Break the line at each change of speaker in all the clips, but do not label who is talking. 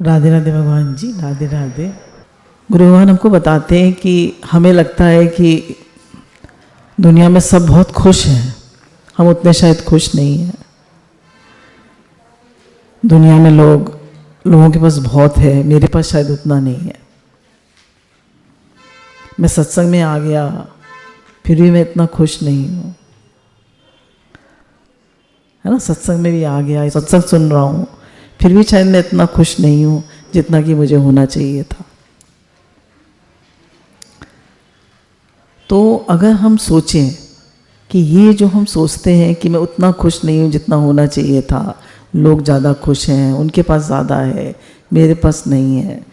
राधे राधे भगवान जी, राधे राधे। गुरु भगवान हमको बताते हैं कि हमें लगता है कि दुनिया में सब बहुत खुश हैं, हम उतने शायद खुश नहीं हैं। दुनिया में लोगों के पास बहुत है, मेरे पास शायद उतना नहीं है। मैं सत्संग में आ गया फिर भी मैं इतना खुश नहीं हूँ, है ना। सत्संग में भी आ गया, सत्संग सुन रहा हूँ, फिर भी शायद मैं इतना खुश नहीं हूँ जितना कि मुझे होना चाहिए था। तो अगर हम सोचें कि ये जो हम सोचते हैं कि मैं उतना खुश नहीं हूँ जितना होना चाहिए था, लोग ज़्यादा खुश हैं, उनके पास ज़्यादा है, मेरे पास नहीं है,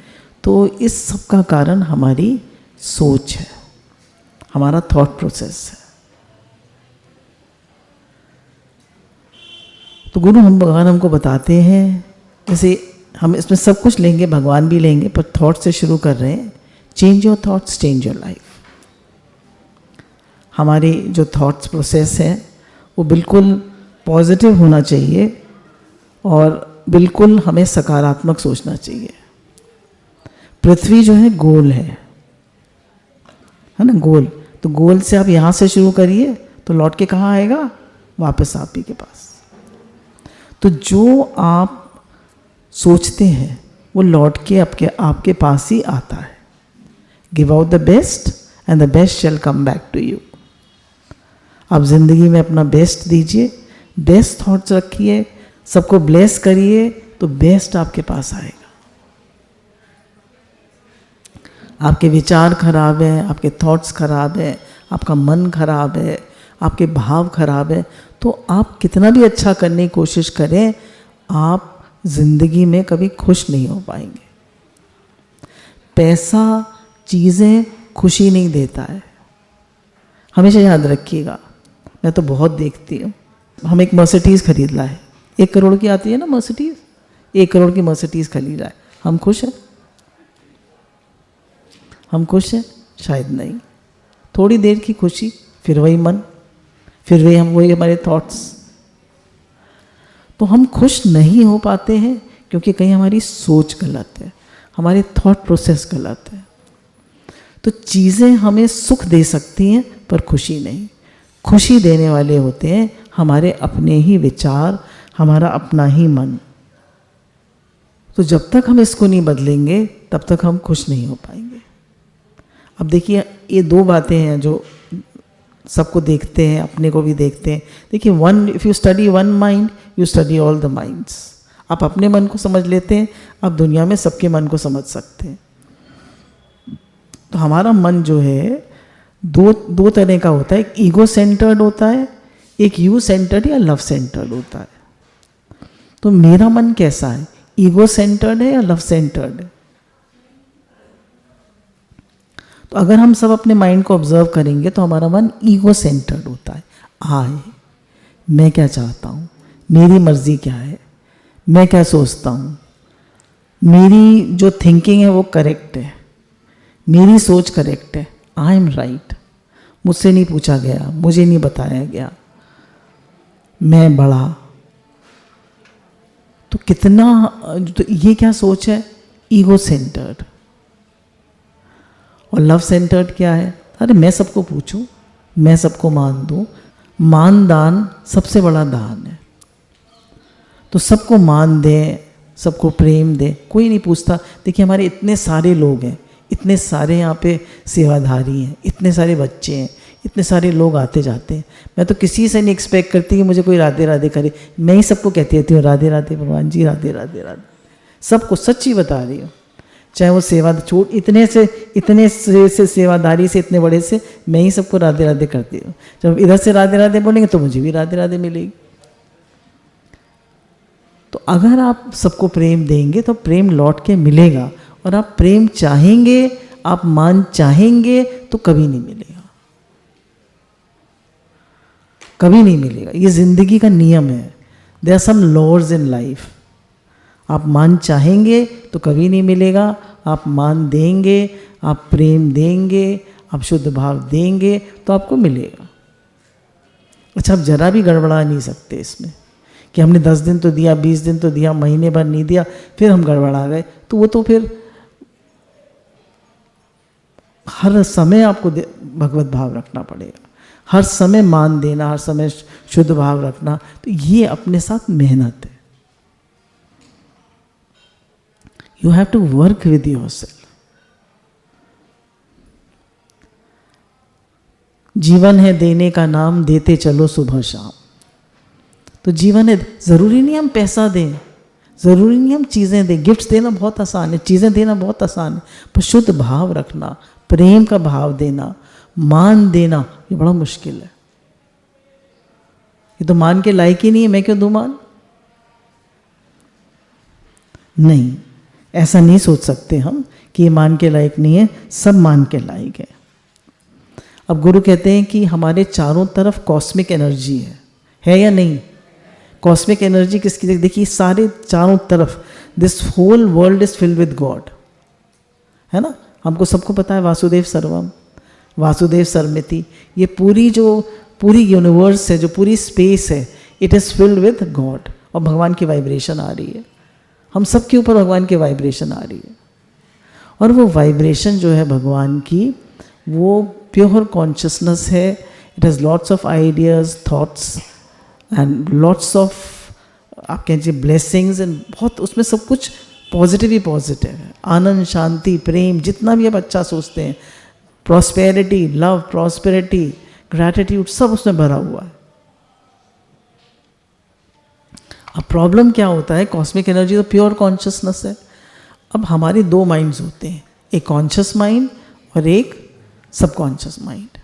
तो इस सब का कारण हमारी सोच है, हमारा थॉट प्रोसेस है। तो गुरु भगवान हमको बताते हैं, जैसे हम इसमें सब कुछ लेंगे, भगवान भी लेंगे, पर थॉट से शुरू कर रहे हैं। Change your thoughts, change your life. हमारी जो थॉट्स प्रोसेस है वो बिल्कुल पॉजिटिव होना चाहिए और बिल्कुल हमें सकारात्मक सोचना चाहिए। पृथ्वी जो है गोल है ना, गोल। तो गोल से आप यहाँ से शुरू करिए तो लौट के कहाँ आएगा? वापस आप ही के पास। तो जो आप सोचते हैं वो लौट के आपके पास ही आता है। Give out the best and the best shall come back to you. आप जिंदगी में अपना बेस्ट दीजिए, बेस्ट थॉट्स रखिए, सबको ब्लेस करिए, तो बेस्ट आपके पास आएगा। आपके विचार खराब हैं, आपके थॉट्स खराब हैं, आपका मन खराब है, आपके भाव खराब है, तो आप कितना भी अच्छा करने की कोशिश करें, आप जिंदगी में कभी खुश नहीं हो पाएंगे। पैसा, चीज़ें खुशी नहीं देता है, हमेशा याद रखिएगा। मैं तो बहुत देखती हूँ, हम एक मर्सिडीज़ खरीद लाए, 1 करोड़ की आती है ना मर्सिडीज़, 1 करोड़ की मर्सिडीज़ खरीद लाए, हम खुश हैं? हम खुश हैं? शायद नहीं। थोड़ी देर की खुशी, फिर वही मन, फिर वही हमारे थॉट्स। तो हम खुश नहीं हो पाते हैं क्योंकि कहीं हमारी सोच गलत है, हमारे थॉट प्रोसेस गलत है। तो चीज़ें हमें सुख दे सकती हैं पर खुशी नहीं। खुशी देने वाले होते हैं हमारे अपने ही विचार, हमारा अपना ही मन। तो जब तक हम इसको नहीं बदलेंगे तब तक हम खुश नहीं हो पाएंगे। अब देखिए, ये 2 बातें हैं जो सबको देखते हैं, अपने को भी देखते हैं। देखिए, if you study one mind you study all the minds. आप अपने मन को समझ लेते हैं, आप दुनिया में सबके मन को समझ सकते हैं। तो हमारा मन जो है दो तरह का होता है, एक ईगो सेंटर्ड होता है, एक यू सेंटर्ड या लव सेंटर्ड होता है। तो मेरा मन कैसा है? ईगो सेंटर्ड है या लव सेंटर्ड है? तो अगर हम सब अपने माइंड को ऑब्जर्व करेंगे तो हमारा मन ईगो सेंटर्ड होता है। मैं क्या चाहता हूँ, मेरी मर्जी क्या है, मैं क्या सोचता हूँ, मेरी जो थिंकिंग है वो करेक्ट है, मेरी सोच करेक्ट है, आई एम राइट, मुझसे नहीं पूछा गया, मुझे नहीं बताया गया, मैं बड़ा। तो तो ये क्या सोच है? Ego centred. और लव सेंटर्ड क्या है? अरे मैं सबको पूछूं, मैं सबको मान दूं। मान दान सबसे बड़ा दान है। तो सबको मान दें, सबको प्रेम दें, कोई नहीं पूछता। देखिए, हमारे इतने सारे लोग हैं, इतने सारे यहाँ पे सेवाधारी हैं, इतने सारे बच्चे हैं, इतने सारे लोग आते जाते हैं। मैं तो किसी से नहीं एक्सपेक्ट करती कि मुझे कोई राधे राधे करे। मैं ही सबको कहती रहती हूँ राधे राधे भगवान जी, राधे राधे राधे। सबको सच्ची बता रही हूँ, चाहे वो इतने से सेवादारी से, इतने बड़े से, मैं ही सबको राधे राधे करती हूँ। जब इधर से राधे राधे बोलेंगे तो मुझे भी राधे राधे मिलेगी। तो अगर आप सबको प्रेम देंगे तो प्रेम लौट के मिलेगा। और आप प्रेम चाहेंगे, आप मान चाहेंगे तो कभी नहीं मिलेगा, कभी नहीं मिलेगा। ये जिंदगी का नियम है। There are some laws in life. आप मान चाहेंगे तो कभी नहीं मिलेगा, आप मान देंगे, आप प्रेम देंगे, आप शुद्ध भाव देंगे तो आपको मिलेगा। अच्छा, आप जरा भी गड़बड़ा नहीं सकते इसमें कि हमने 10 दिन तो दिया, 20 दिन तो दिया, महीने भर नहीं दिया, फिर हम गड़बड़ा गए, तो वो तो फिर हर समय आपको भगवत भाव रखना पड़ेगा, हर समय मान देना, हर समय शुद्ध भाव रखना। तो ये अपने साथ मेहनत है। You have to work with yourself. जीवन है देने का नाम, देते चलो सुबह शाम। तो जीवन है, ज़रूरी नहीं हम पैसा दें, ज़रूरी नहीं हम चीज़ें दें। गिफ्ट्स देना बहुत आसान है, चीज़ें देना बहुत आसान है, पर शुद्ध भाव रखना, प्रेम का भाव देना, मान देना, ये बड़ा मुश्किल है। ये तो मान के लायक ही नहीं है, मैं क्यों दूं मान? नहीं, ऐसा नहीं सोच सकते हम कि ये मान के लायक नहीं है, सब मान के लायक है। अब गुरु कहते हैं कि हमारे चारों तरफ कॉस्मिक एनर्जी है या नहीं? कॉस्मिक एनर्जी किसकी? देखिए सारे चारों तरफ, this whole world is filled with God, है ना? हमको सबको पता है वासुदेव सर्वम, वासुदेव सर्वमिति। ये पूरी यूनिवर्स है, जो पूरी स्पेस है, it is filled with God. और भगवान की वाइब्रेशन आ रही है, हम सब के ऊपर भगवान की वाइब्रेशन आ रही है। और वो वाइब्रेशन जो है भगवान की, वो प्योर कॉन्शियसनेस है। It has lots of ideas, thoughts and lots of, आप कहिए ब्लेसिंग्स, एंड बहुत उसमें सब कुछ पॉजिटिव ही पॉजिटिव है। आनंद, शांति, प्रेम, जितना भी आप अच्छा सोचते हैं, प्रॉस्पेरिटी, लव, प्रॉस्पेरिटी, ग्रैटिट्यूड, सब उसमें भरा हुआ है। अब प्रॉब्लम क्या होता है, कॉस्मिक एनर्जी तो प्योर कॉन्शियसनेस है। अब हमारे दो माइंड्स होते हैं, एक कॉन्शियस माइंड और एक सबकॉन्शियस माइंड।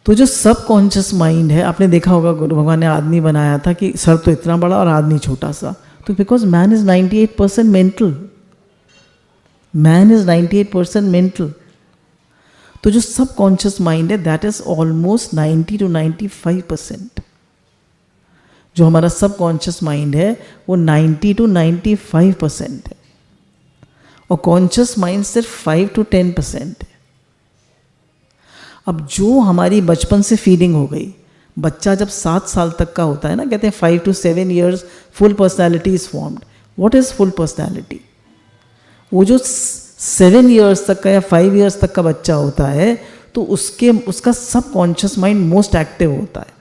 तो जो सबकॉन्शियस माइंड है, आपने देखा होगा गुरु भगवान ने आदमी बनाया था कि सर तो इतना बड़ा और आदमी छोटा सा, तो because man is 98% mental, man is 98% mental. तो जो सबकॉन्शियस माइंड है दैट इज ऑलमोस्ट 90 to 95%। जो हमारा सबकॉन्शियस माइंड है वो 90 to 95% है, और कॉन्शियस माइंड सिर्फ 5 to 10% है। अब जो हमारी बचपन से फीलिंग हो गई, बच्चा जब 7 साल तक का होता है ना, कहते हैं 5 to 7 years full personality is formed. What is full personality? वो जो 7 years तक का या 5 years तक का बच्चा होता है, तो उसका सबकॉन्शियस माइंड मोस्ट एक्टिव होता है।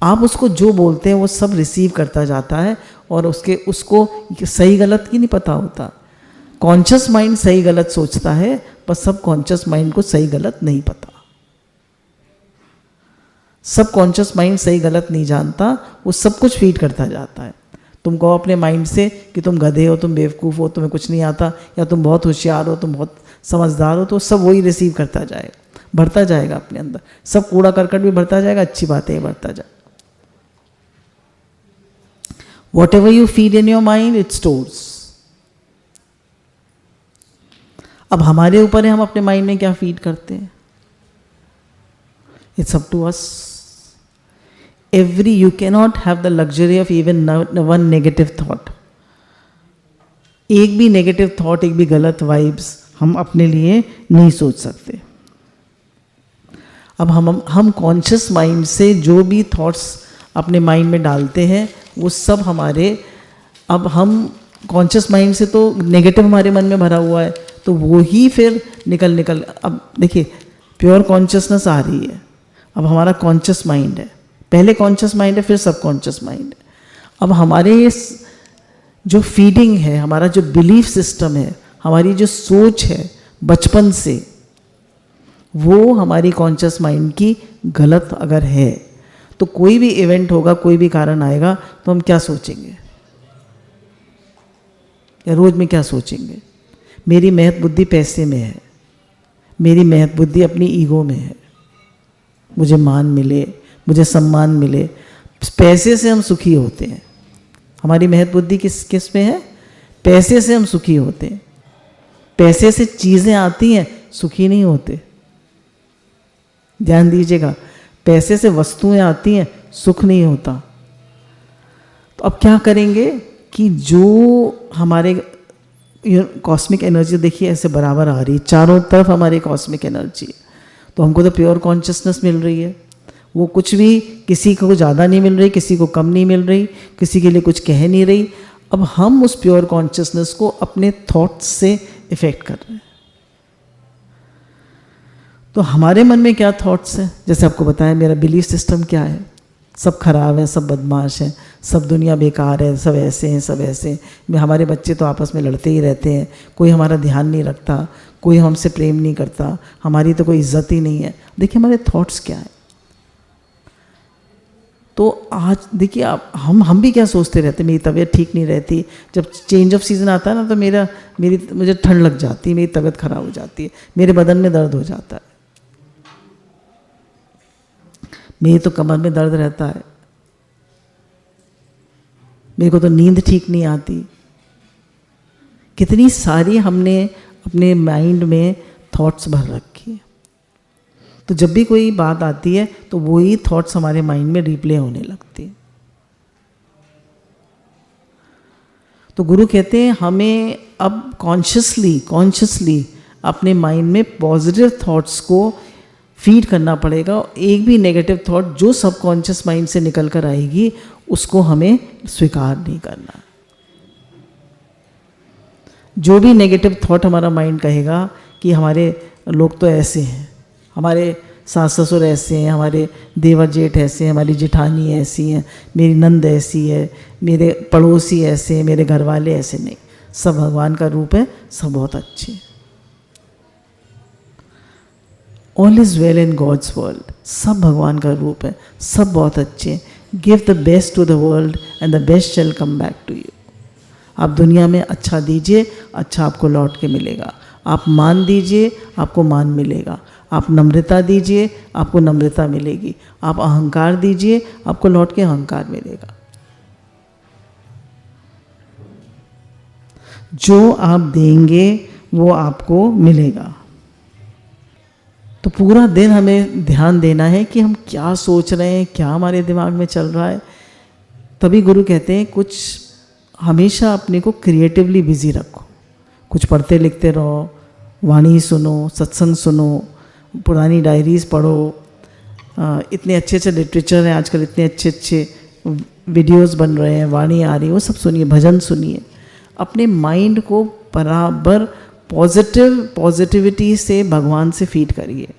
आप उसको जो बोलते हैं वो सब रिसीव करता जाता है, और उसको सही गलत की नहीं पता होता। कॉन्शियस माइंड सही गलत सोचता है, पर सबकॉन्शियस माइंड को सही गलत नहीं पता। सबकॉन्शियस माइंड सही गलत नहीं जानता, वो सब कुछ फीड करता जाता है। तुम कहो अपने माइंड से कि तुम गधे हो, तुम बेवकूफ़ हो, तुम्हें कुछ नहीं आता, या तुम बहुत होशियार हो, तुम बहुत समझदार हो, तो सब वही रिसीव करता जाएगा, भरता जाएगा अपने अंदर। सब कूड़ा करकट भी भरता जाएगा, अच्छी बातें भरता जाएगा। Whatever you feed in your mind, it stores. अब हमारे ऊपर है हम अपने माइंड में क्या फीड करते हैं। It's up to us. You cannot have the luxury of even one negative thought. एक भी नेगेटिव थॉट, एक भी गलत वाइब्स हम अपने लिए नहीं सोच सकते। अब हम कॉन्शियस माइंड से जो भी थॉट्स अपने माइंड में डालते हैं, वो सब हमारे, अब हम कॉन्शियस माइंड से तो नेगेटिव हमारे मन में भरा हुआ है, तो वो ही फिर निकल अब देखिए प्योर कॉन्शियसनेस आ रही है। अब हमारा कॉन्शियस माइंड है, पहले कॉन्शियस माइंड है, फिर सबकॉन्शियस माइंड है। अब हमारे जो फीडिंग है, हमारा जो बिलीफ सिस्टम है, हमारी जो सोच है बचपन से, वो हमारी कॉन्शियस माइंड की गलत अगर है, तो कोई भी इवेंट होगा, कोई भी कारण आएगा, तो हम क्या सोचेंगे, या रोज में क्या सोचेंगे? मेरी महत्व बुद्धि पैसे में है, मेरी महत्व बुद्धि अपनी ईगो में है, मुझे मान मिले, मुझे सम्मान मिले। पैसे से हम सुखी होते हैं। हमारी महत्व बुद्धि किस में है? पैसे से हम सुखी होते हैं। पैसे से चीज़ें आती हैं, सुखी नहीं होते। ध्यान दीजिएगा, पैसे से वस्तुएं आती हैं, सुख नहीं होता। तो अब क्या करेंगे कि जो हमारे कॉस्मिक एनर्जी देखिए ऐसे बराबर आ रही है, चारों तरफ हमारी कॉस्मिक एनर्जी है, तो हमको तो प्योर कॉन्शियसनेस मिल रही है। वो कुछ भी, किसी को ज़्यादा नहीं मिल रही, किसी को कम नहीं मिल रही, किसी के लिए कुछ कह नहीं रही। अब हम उस प्योर कॉन्शियसनेस को अपने थॉट्स से इफेक्ट कर रहे हैं। तो हमारे मन में क्या थॉट्स हैं, जैसे आपको बताया मेरा बिलीफ सिस्टम क्या है, सब खराब है, सब बदमाश हैं, सब दुनिया बेकार है, सब ऐसे हैं, सब ऐसे हैं। हमारे बच्चे तो आपस में लड़ते ही रहते हैं, कोई हमारा ध्यान नहीं रखता, कोई हमसे प्रेम नहीं करता, हमारी तो कोई इज्जत ही नहीं है। देखिए हमारे थॉट्स क्या है। तो आज देखिए आप, हम भी क्या सोचते रहते हैं, मेरी तबीयत ठीक नहीं रहती, जब चेंज ऑफ सीज़न आता है ना तो मुझे ठंड लग जाती है, मेरी तबीयत खराब हो जाती है, मेरे बदन में दर्द हो जाता है, मेरी तो कमर में दर्द रहता है, मेरे को तो नींद ठीक नहीं आती। कितनी सारी हमने अपने माइंड में थॉट्स भर रखी है। तो जब भी कोई बात आती है तो वही थॉट्स हमारे माइंड में रिप्ले होने लगती है। तो गुरु कहते हैं हमें अब कॉन्शियसली अपने माइंड में पॉजिटिव थॉट्स को फीड करना पड़ेगा। एक भी नेगेटिव थॉट जो सबकॉन्शियस माइंड से निकल कर आएगी उसको हमें स्वीकार नहीं करना। जो भी नेगेटिव थॉट हमारा माइंड कहेगा कि हमारे लोग तो ऐसे हैं, हमारे सास ससुर ऐसे हैं, हमारे देवर जेठ ऐसे हैं, हमारी जेठानी ऐसी हैं, मेरी नंद ऐसी है, मेरे पड़ोसी ऐसे हैं, मेरे घर वाले ऐसे, नहीं, सब भगवान का रूप है, सब बहुत अच्छे हैं। All is well in God's world, सब भगवान का रूप है, सब बहुत अच्छे हैं। Give the best to the world and the best shall come back to you. आप दुनिया में अच्छा दीजिए, अच्छा आपको लौट के मिलेगा। आप मान दीजिए, आपको मान मिलेगा। आप नम्रता दीजिए, आपको नम्रता मिलेगी। आप अहंकार दीजिए, आपको लौट के अहंकार मिलेगा। जो आप देंगे वो आपको मिलेगा। तो पूरा दिन हमें ध्यान देना है कि हम क्या सोच रहे हैं, क्या हमारे दिमाग में चल रहा है। तभी गुरु कहते हैं कुछ हमेशा अपने को क्रिएटिवली बिजी रखो, कुछ पढ़ते लिखते रहो, वाणी सुनो, सत्संग सुनो, पुरानी डायरीज़ पढ़ो। इतने अच्छे अच्छे लिटरेचर हैं आजकल, इतने अच्छे अच्छे वीडियोस बन रहे हैं, वाणी आ रही है, वो सब सुनिए, भजन सुनिए। अपने माइंड को बराबर पॉजिटिविटी से भगवान से फीड करिए।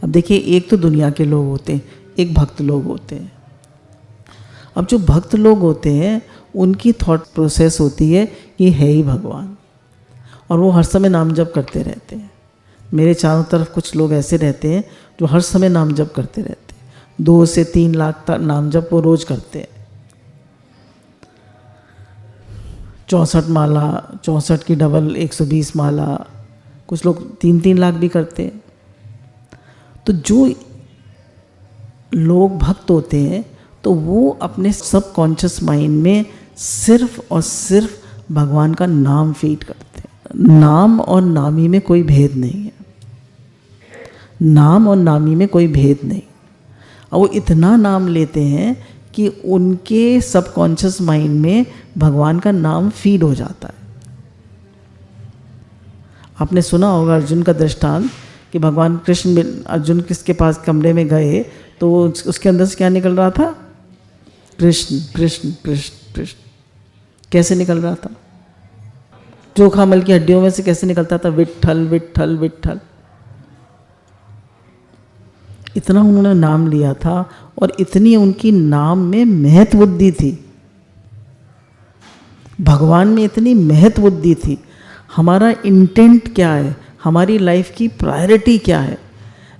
अब देखिए, एक तो दुनिया के लोग होते हैं, एक भक्त लोग होते हैं। अब जो भक्त लोग होते हैं उनकी थॉट प्रोसेस होती है कि है ही भगवान, और वो हर समय नाम जप करते रहते हैं। मेरे चारों तरफ कुछ लोग ऐसे रहते हैं जो हर समय नाम जप करते रहते हैं, 2 से 3 लाख तक नाम जप वो रोज करते हैं। 64 माला, 64 की डबल 120 माला, कुछ लोग 3-3 लाख भी करते हैं। तो जो लोग भक्त होते हैं तो वो अपने सबकॉन्शियस माइंड में सिर्फ और सिर्फ भगवान का नाम फीड करते हैं। नाम और नामी में कोई भेद नहीं है, नाम और नामी में कोई भेद नहीं। और वो इतना नाम लेते हैं कि उनके सबकॉन्शियस माइंड में भगवान का नाम फीड हो जाता है। आपने सुना होगा अर्जुन का दृष्टांत कि भगवान कृष्ण, अर्जुन किसके पास कमरे में गए तो उसके अंदर से क्या निकल रहा था? कृष्ण कृष्ण कृष्ण कृष्ण। कैसे निकल रहा था? चोखा मल की हड्डियों में से कैसे निकलता था? विट्ठल विट्ठल विट्ठल। इतना उन्होंने नाम लिया था और इतनी उनकी नाम में महत्व बुद्धि थी, भगवान में इतनी महत्व बुद्धि थी। हमारा इंटेंट क्या है, हमारी लाइफ की प्रायोरिटी क्या है,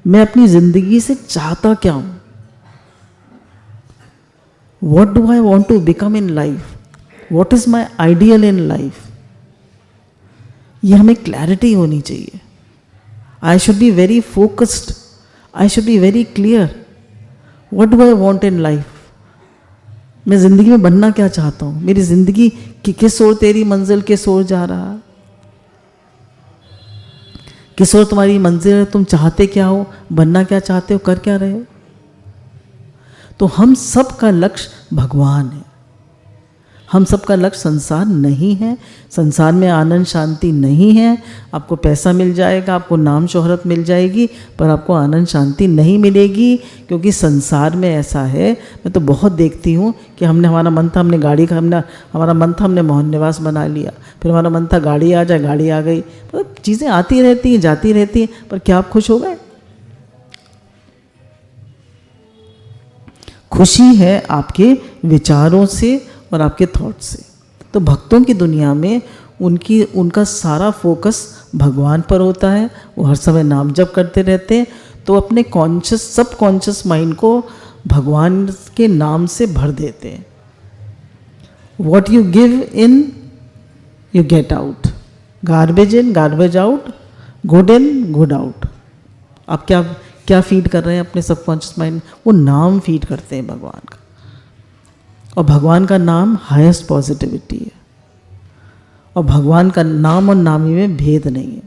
मैं अपनी ज़िंदगी से चाहता क्या हूँ, what do I want to become in life, what is my ideal in life, ये हमें क्लैरिटी होनी चाहिए। I should be very focused, I should be very clear, what do I want in life. मैं ज़िंदगी में बनना क्या चाहता हूँ, मेरी ज़िंदगी किस ओर, तेरी मंजिल किस ओर जा रहा है, किस ओर तुम्हारी मंजिल है, तुम चाहते क्या हो, बनना क्या चाहते हो, कर क्या रहे हो। तो हम सब का लक्ष्य भगवान है, हम सबका लक्ष्य संसार नहीं है, संसार में आनंद शांति नहीं है। आपको पैसा मिल जाएगा, आपको नाम शोहरत मिल जाएगी, पर आपको आनंद शांति नहीं मिलेगी, क्योंकि संसार में ऐसा है। मैं तो बहुत देखती हूँ कि हमारा मन था हमने गाड़ी का हमारा मन था हमने मोहन निवास बना लिया, फिर हमारा मन था गाड़ी आ जाए, गाड़ी आ गई। मतलब चीज़ें आती रहती हैं जाती रहती हैं, पर क्या आप खुश हो गए? खुशी है आपके विचारों से और आपके थॉट से। तो भक्तों की दुनिया में उनका सारा फोकस भगवान पर होता है, वो हर समय नाम जप करते रहते हैं, तो अपने कॉन्शियस सब कॉन्शियस माइंड को भगवान के नाम से भर देते हैं। What you give in you get out, garbage in garbage out, good in good out. आप क्या फीड कर रहे हैं अपने सबकॉन्शियस माइंड? वो नाम फीड करते हैं भगवान का, और भगवान का नाम हाईएस्ट पॉजिटिविटी है, और भगवान का नाम और नामी में भेद नहीं है।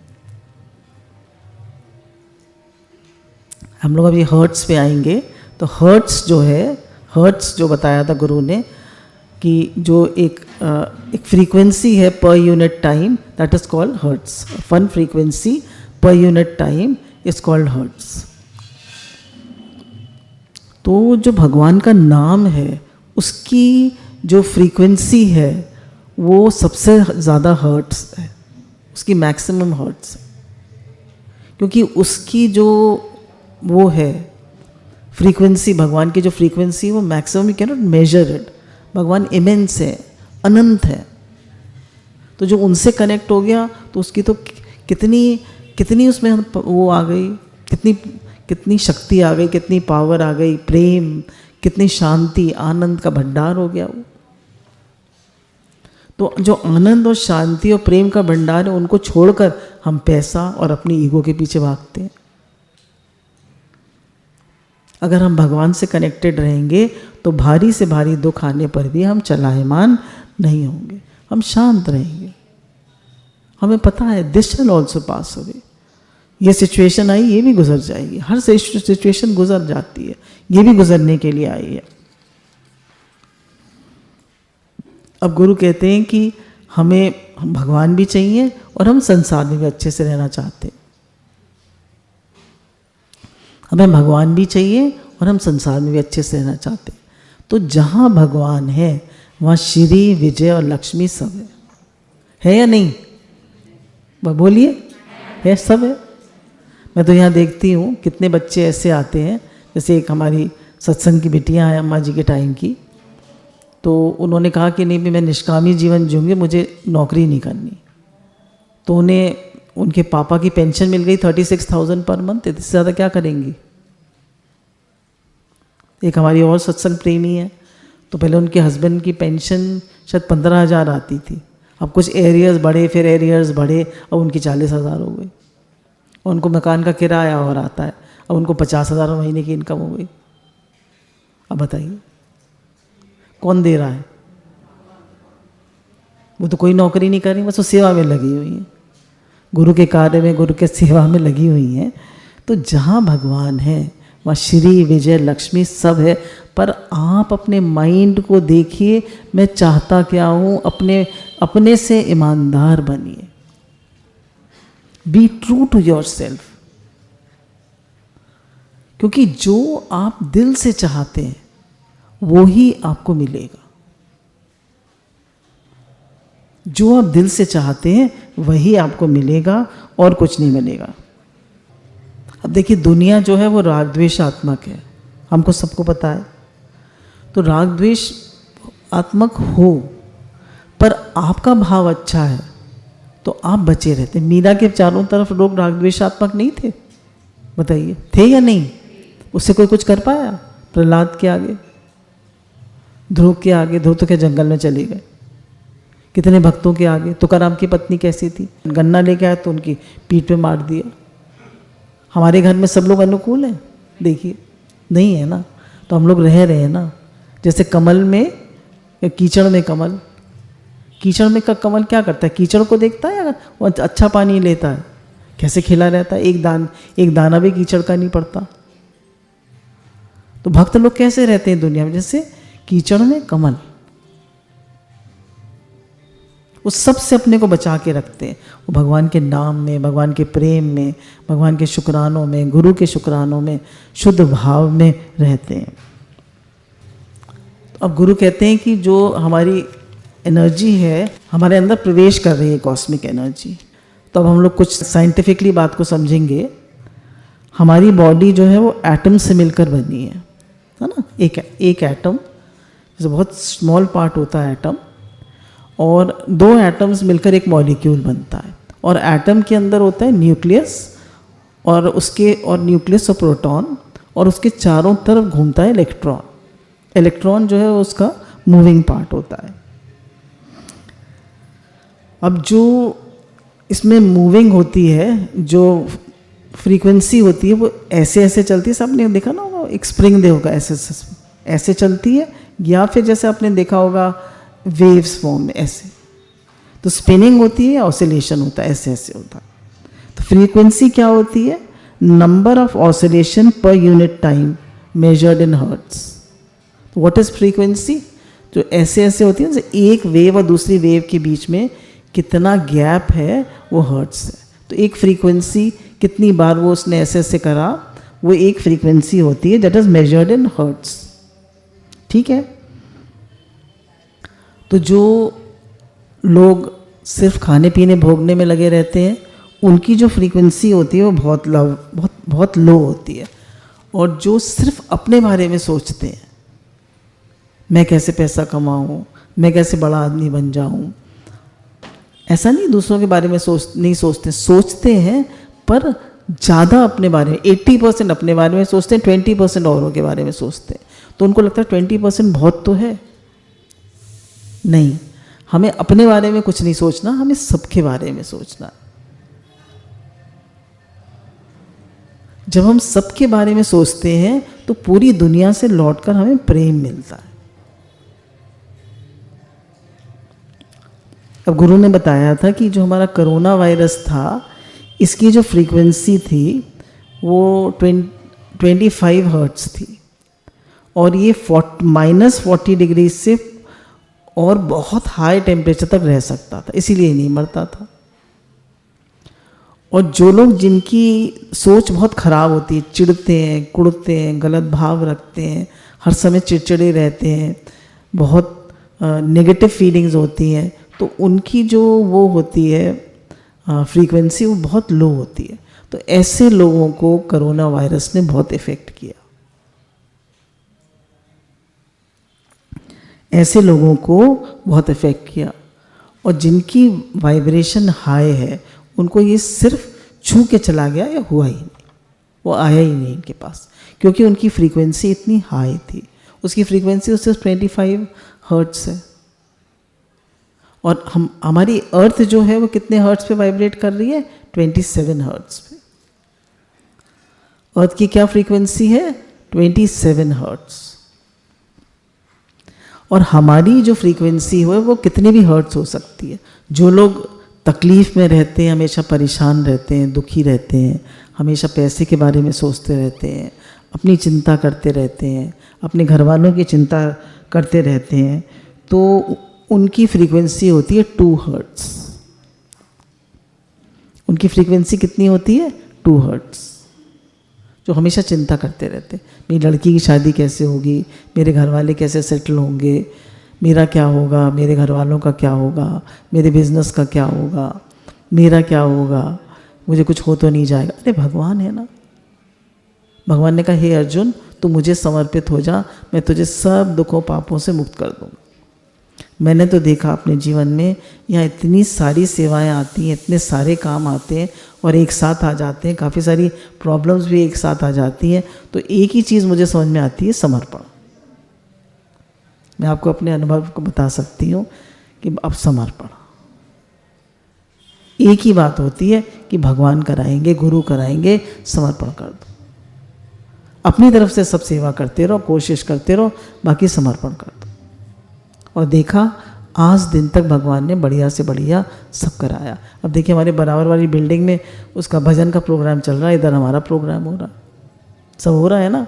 हम लोग अभी हर्ट्स पे आएंगे, तो हर्ट्स जो बताया था गुरु ने कि जो एक फ्रीक्वेंसी है per unit time, that is called hertz. फन frequency per unit time is called hertz. तो जो भगवान का नाम है उसकी जो फ्रीक्वेंसी है वो सबसे ज़्यादा हर्ट्स है, उसकी मैक्सिमम हर्ट्स है, क्योंकि उसकी जो वो है फ्रीक्वेंसी, भगवान की जो फ्रीक्वेंसी वो maximum, you can not measure it. भगवान इमेंस है, अनंत है। तो जो उनसे कनेक्ट हो गया तो उसकी तो कितनी उसमें वो आ गई, कितनी शक्ति आ गई, कितनी पावर आ गई, प्रेम, कितनी शांति, आनंद का भंडार हो गया वो। तो जो आनंद और शांति और प्रेम का भंडार है, उनको छोड़कर हम पैसा और अपनी ईगो के पीछे भागते हैं। अगर हम भगवान से कनेक्टेड रहेंगे तो भारी से भारी दुख आने पर भी हम चलायमान नहीं होंगे, हम शांत रहेंगे। हमें पता है this shall also pass away. ये सिचुएशन आई, ये भी गुजर जाएगी। हर सिचुएशन गुजर जाती है, ये भी गुजरने के लिए आई है। अब गुरु कहते हैं कि हमें भगवान भी चाहिए और हम संसार में भी अच्छे से रहना चाहते हैं। हमें भगवान भी चाहिए और हम संसार में भी अच्छे से रहना चाहते हैं। तो जहाँ भगवान है वहाँ श्री, विजय और लक्ष्मी सब है या नहीं? बोलिए, है, सब है। मैं तो यहाँ देखती हूँ कितने बच्चे ऐसे आते हैं, जैसे एक हमारी सत्संग की बिटियाँ हैं अम्मा जी के टाइम की, तो उन्होंने कहा कि नहीं भी मैं निष्कामी जीवन जीऊँगी, मुझे नौकरी नहीं करनी। तो उन्हें उनके पापा की पेंशन मिल गई 36,000 पर मंथ, इससे ज़्यादा क्या करेंगी। एक हमारी और सत्संग प्रेमी है, तो पहले उनके हस्बैंड की पेंशन शायद 15,000 आती थी, अब कुछ एरियर्स बढ़े, फिर एरियर्स बढ़े, अब उनकी 40,000 हो गई। और उनको मकान का किराया और आता है, अब उनको 50,000 महीने की इनकम हो गई। अब बताइए कौन दे रहा है? वो तो कोई नौकरी नहीं कर रही, बस वो सेवा में लगी हुई है, गुरु के कार्य में, गुरु के सेवा में लगी हुई हैं। तो जहाँ भगवान है वहाँ श्री, विजय, लक्ष्मी सब है। पर आप अपने माइंड को देखिए, मैं चाहता क्या हूँ, अपने से ईमानदार बनिए। Be true to yourself, क्योंकि जो आप दिल से चाहते हैं वो ही आपको मिलेगा। जो आप दिल से चाहते हैं वही आपको मिलेगा और कुछ नहीं मिलेगा। अब देखिए दुनिया जो है वो राग द्वेषात्मक है, हमको सबको पता है। तो राग द्वेष आत्मक हो पर आपका भाव अच्छा है तो आप बचे रहते। मीरा के चारों तरफ लोग राग द्वेषात्मक नहीं थे, बताइए थे या नहीं? उससे कोई कुछ कर पाया? प्रहलाद के आगे, ध्रुव के आगे, ध्रुव तो क्या जंगल में चले गए। कितने भक्तों के आगे, तुकाराम की पत्नी कैसी थी, गन्ना लेके आए तो उनकी पीठ पे मार दिया। हमारे घर में सब लोग अनुकूल हैं? देखिए नहीं है ना। तो हम लोग रह रहे हैं ना, जैसे कमल में या कीचड़ में कमल। कीचड़ में का कमल क्या करता है? कीचड़ को देखता है या वो अच्छा पानी लेता है? कैसे खिला रहता है, एक दाना भी कीचड़ का नहीं पड़ता। तो भक्त लोग कैसे रहते हैं दुनिया में? जैसे कीचड़ में कमल। वो सबसे अपने को बचा के रखते हैं। वो भगवान के नाम में, भगवान के प्रेम में, भगवान के शुक्रानों में, गुरु के शुक्रानों में, शुद्ध भाव में रहते हैं। अब गुरु कहते हैं कि जो हमारी एनर्जी है हमारे अंदर प्रवेश कर रही है, कॉस्मिक एनर्जी। तो अब हम लोग कुछ साइंटिफिकली बात को समझेंगे। हमारी बॉडी जो है वो एटम से मिलकर बनी है ना। एक एटम, जैसे बहुत स्मॉल पार्ट होता है एटम, और दो एटम्स मिलकर एक मॉलिक्यूल बनता है। और एटम के अंदर होता है न्यूक्लियस, और न्यूक्लियस और प्रोटॉन, और उसके चारों तरफ घूमता है इलेक्ट्रॉन। इलेक्ट्रॉन जो है उसका मूविंग पार्ट होता है। अब जो इसमें मूविंग होती है, जो फ्रीक्वेंसी होती है, वो ऐसे ऐसे चलती है। सबने देखा ना होगा, एक स्प्रिंग दे होगा, ऐसे चलती है, या फिर जैसे आपने देखा होगा वेव्स फॉर्म में ऐसे। तो स्पिनिंग होती है, ऑसिलेशन होता है, ऐसे ऐसे होता है। तो फ्रीक्वेंसी क्या होती है? Number of oscillation per unit time measured in hertz. What is frequency? जो ऐसे ऐसे होती है, जैसे एक वेव और दूसरी वेव के बीच में कितना गैप है, वो हर्ट्स है। तो एक फ्रीक्वेंसी कितनी बार वो उसने ऐसे ऐसे करा, वो एक फ्रीक्वेंसी होती है, that is measured in hertz. ठीक है। तो जो लोग सिर्फ खाने पीने भोगने में लगे रहते हैं, उनकी जो फ्रीक्वेंसी होती है वो बहुत लो होती है। और जो सिर्फ अपने बारे में सोचते हैं, मैं कैसे पैसा कमाऊं, मैं कैसे बड़ा आदमी बन जाऊं, ऐसा नहीं दूसरों के बारे में नहीं सोचते हैं, पर ज़्यादा अपने बारे में 80% अपने बारे में सोचते हैं, 20% औरों के बारे में सोचते हैं। तो उनको लगता है 20% बहुत तो है। नहीं, हमें अपने बारे में कुछ नहीं सोचना, हमें सबके बारे में सोचना। जब हम सबके बारे में सोचते हैं तो पूरी दुनिया से लौटकर हमें प्रेम मिलता है। अब गुरु ने बताया था कि जो हमारा कोरोना वायरस था, इसकी जो फ्रीक्वेंसी थी वो 25 हर्ट्ज थी, और ये -40 डिग्री से और बहुत हाई टेम्परेचर तक रह सकता था, इसीलिए नहीं मरता था। और जो लोग जिनकी सोच बहुत ख़राब होती है, चिढ़ते हैं, कुड़ते हैं, गलत भाव रखते हैं, हर समय चिड़चिड़े रहते हैं, बहुत नेगेटिव फीलिंग्स होती हैं, तो उनकी जो वो होती है फ्रीक्वेंसी, वो बहुत लो होती है। तो ऐसे लोगों को कोरोना वायरस ने बहुत इफ़ेक्ट किया। ऐसे लोगों को बहुत इफ़ेक्ट किया। और जिनकी वाइब्रेशन हाई है, उनको ये सिर्फ छू के चला गया या हुआ ही नहीं, वो आया ही नहीं इनके पास, क्योंकि उनकी फ्रीक्वेंसी इतनी हाई थी। उसकी फ्रीक्वेंसी सिर्फ 25 हर्ट्ज है। और हमारी अर्थ जो है वो कितने हर्ट्ज पे वाइब्रेट कर रही है? 27 हर्ट्ज पे। अर्थ की क्या फ्रीक्वेंसी है? 27 हर्ट्ज। और हमारी जो फ्रीक्वेंसी है वो कितने भी हर्ट्ज हो सकती है। जो लोग तकलीफ़ में रहते हैं, हमेशा परेशान रहते हैं, दुखी रहते हैं, हमेशा पैसे के बारे में सोचते रहते हैं, अपनी चिंता करते रहते हैं, अपने घर वालों की चिंता करते रहते हैं, तो उनकी फ्रीक्वेंसी होती है 2 हर्ट्ज। उनकी फ्रीक्वेंसी कितनी होती है? 2 हर्ट्ज। जो हमेशा चिंता करते रहते हैं, मेरी लड़की की शादी कैसे होगी, मेरे घर वाले कैसे सेटल होंगे, मेरा क्या होगा, मेरे घर वालों का क्या होगा, मेरे बिजनेस का क्या होगा, मेरा क्या होगा, मुझे कुछ हो तो नहीं जाएगा। अरे भगवान है ना। भगवान ने कहा, हे अर्जुन, तू मुझे समर्पित हो जा, मैं तुझे सब दुखों पापों से मुक्त कर दूँगा। मैंने तो देखा अपने जीवन में, यहाँ इतनी सारी सेवाएं आती हैं, इतने सारे काम आते हैं और एक साथ आ जाते हैं, काफ़ी सारी प्रॉब्लम्स भी एक साथ आ जाती हैं। तो एक ही चीज़ मुझे समझ में आती है, समर्पण। मैं आपको अपने अनुभव को बता सकती हूँ कि अब समर्पण, एक ही बात होती है कि भगवान कराएंगे, गुरु कराएंगे, समर्पण कर दो। अपनी तरफ से सब सेवा करते रहो, कोशिश करते रहो, बाकी समर्पण कर दो। और देखा, आज दिन तक भगवान ने बढ़िया से बढ़िया सब कराया। अब देखिए, हमारे बराबर वाली बिल्डिंग में उसका भजन का प्रोग्राम चल रहा है, इधर हमारा प्रोग्राम हो रहा, सब हो रहा है ना।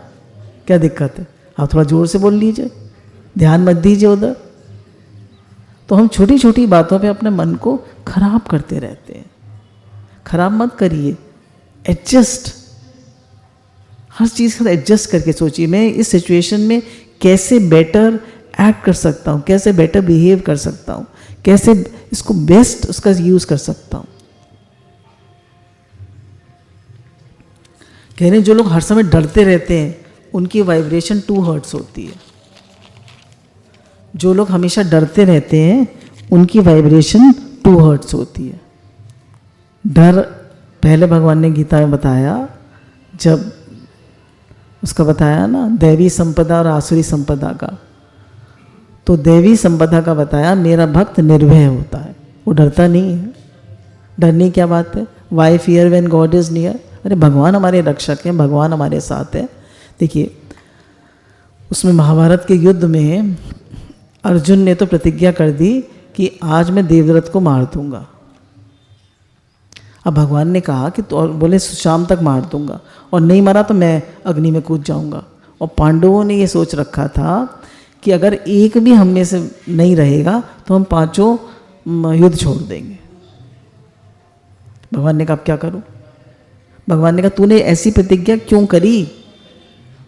क्या दिक्कत है? आप थोड़ा ज़ोर से बोल लीजिए, ध्यान मत दीजिए उधर। तो हम छोटी छोटी बातों पे अपने मन को खराब करते रहते हैं। खराब मत करिए, एडजस्ट, हर चीज़ का एडजस्ट करके सोचिए मैं इस सिचुएशन में कैसे बेटर एक्ट कर सकता हूँ, कैसे बेटर बिहेव कर सकता हूँ, कैसे इसको बेस्ट उसका यूज़ कर सकता हूँ। कह रहे हैं जो लोग हर समय डरते रहते हैं उनकी वाइब्रेशन 2 हर्ट्ज होती है। जो लोग हमेशा डरते रहते हैं उनकी वाइब्रेशन 2 हर्ट्ज होती है। डर पहले भगवान ने गीता में बताया, जब उसका बताया ना दैवी संपदा और आसुरी संपदा का, तो दैवी संपदा का बताया मेरा भक्त निर्भय होता है, वो डरता नहीं है। डरने की क्या बात है? Why fear when God is near. अरे भगवान हमारे रक्षक हैं, भगवान हमारे साथ है। देखिए उसमें महाभारत के युद्ध में अर्जुन ने तो प्रतिज्ञा कर दी कि आज मैं देवव्रत को मार दूंगा। अब भगवान ने कहा कि तो, और बोले शाम तक मार दूंगा, और नहीं मारा तो मैं अग्नि में कूद जाऊंगा। और पांडवों ने ये सोच रखा था कि अगर एक भी हम में से नहीं रहेगा तो हम 5 युद्ध छोड़ देंगे। भगवान ने कहा अब क्या करूं? भगवान ने कहा तूने ऐसी प्रतिज्ञा क्यों करी?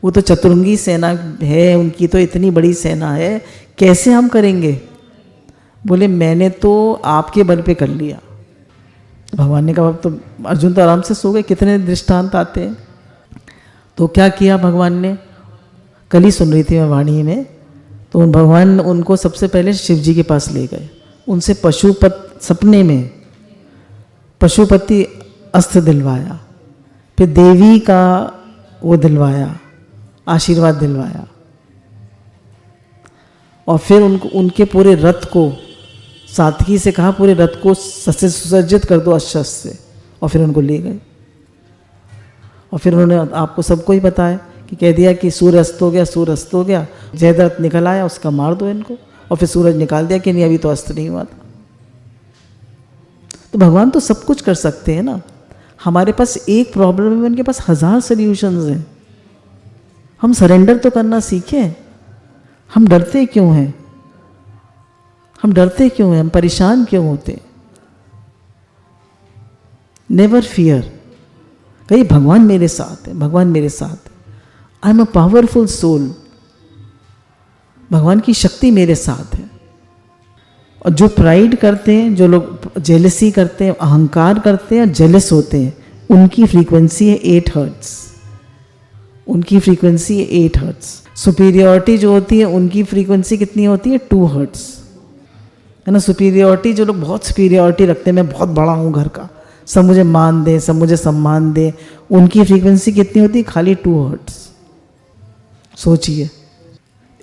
वो तो चतुरंगी सेना है, उनकी तो इतनी बड़ी सेना है, कैसे हम करेंगे? बोले मैंने तो आपके बल पे कर लिया। भगवान ने कहा अब तो अर्जुन तो आराम से सो गए, कितने दृष्टांत आते हैं। तो क्या किया भगवान ने? कल ही सुन रही थी मैं वाणी में, तो भगवान उनको सबसे पहले शिव जी के पास ले गए, उनसे सपने में पशुपति अस्त्र दिलवाया, फिर देवी का वो दिलवाया, आशीर्वाद दिलवाया, और फिर उनके पूरे रथ को सात्विकी से कहा पूरे रथ को सुसज्जित कर दो अस्त्र से, और फिर उनको ले गए। और फिर उन्होंने आपको सबको ही बताया कि कह दिया कि सूर्य अस्त हो गया, सूर्य अस्त हो गया, जयद्रथ निकल आया, उसका मार दो इनको। और फिर सूरज निकाल दिया कि नहीं अभी तो अस्त नहीं हुआ था। तो भगवान तो सब कुछ कर सकते हैं ना। हमारे पास एक प्रॉब्लम है, उनके पास 1000 सॉल्यूशंस हैं। हम सरेंडर तो करना सीखें। हम डरते क्यों हैं? हम डरते क्यों हैं? हम परेशान क्यों होते? Never fear. कहीं भगवान मेरे साथ है, भगवान मेरे साथ है। I am a powerful soul. भगवान की शक्ति मेरे साथ है। और जो प्राइड करते हैं, जो लोग जेलसी करते हैं, अहंकार करते हैं, जेलस होते हैं, उनकी फ्रीक्वेंसी है 8 हर्ट्ज। उनकी फ्रीक्वेंसी है 8 हर्ट्ज। सुपीरियरिटी जो होती है उनकी फ्रीक्वेंसी कितनी होती है? 2 हर्ट्ज, है ना। सुपीरियरिटी, जो लोग बहुत सुपीरियरिटी रखते हैं, मैं बहुत बड़ा हूँ घर का, सब मुझे मान दे, सब मुझे सम्मान दे, उनकी फ्रीक्वेंसी कितनी होती है? खाली 2 हर्ट्ज। सोचिए।